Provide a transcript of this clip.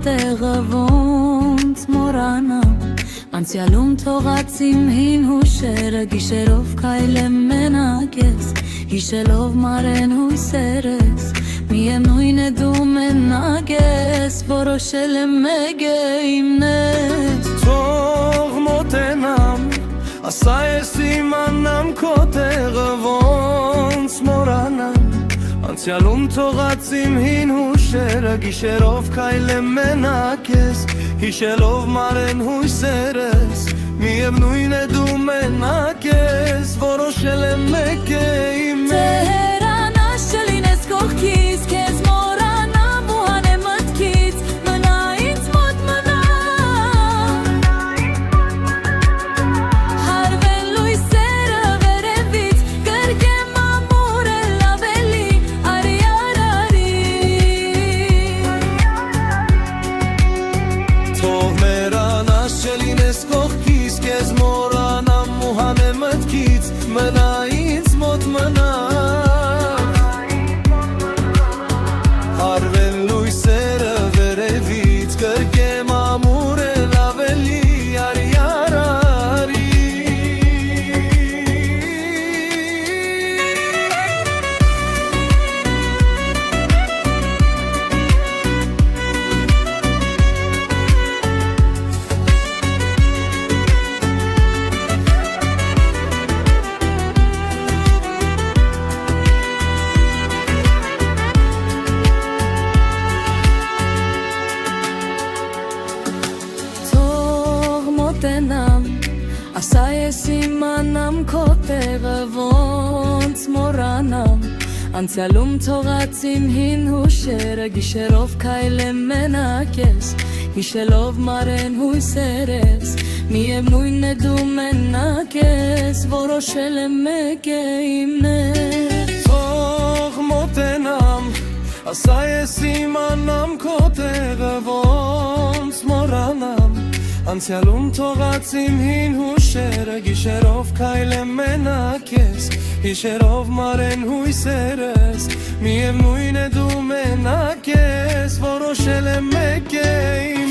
տեղը ոնց մոռանամ Անցյալում թողած իմ հին հուշերը Գիշերով քայլեմ մենակ ես Հիշելով մարեն հույսերս Միևնույն է դու մենակ ես Որոշել եմ մեկ է իմնես Թող մոտենամ Ասա ես իմանամ քո տեղը ոնց մոռանամ Անցյալում թողած իմ հին հուշերը Գիշերով քայլեմ մենակ ես Հիշելով մարեն հույսերս Միևնույն է դու մենակ ես Որոշել եմ մեկ է իմնես Հեռանաս չլինես կողքից Քեզ մոռանամ ու հանեմ մտքից Մնա ինձ մոտ մնա Հարվեն լույսերը վերևից Կրկեմ ամուրել ավելի Արի Թող մեռանաս չլինես կողքից Քեզ մոռանամ ու հանեմ մտքից Մնա ինձ մոտ մնա Հարվեն լույսերը վերևից Կրկեմ ամուրել ավելի Արի Ասա ես իմանամ քո տեղը ոնց մոռանամ Անցյալում թողած իմ հին հուշերը Գիշերով քայլեմ մենակ ես Հիշելով մարեն հույսերս Միևնույն է դու մենակ ես Որոշել եմ մեկ է իմնես Թող մոտենամ Ասա ես իմանամ քո տեղը ոնց մոռանամ Անցյալում թողած իմ հին հուշերը Գիշերով քայլեմ մենակ ես Հիշերով մարեն հույսերս Միևնույն է դու մենակ ես Որոշել եմ մեկ է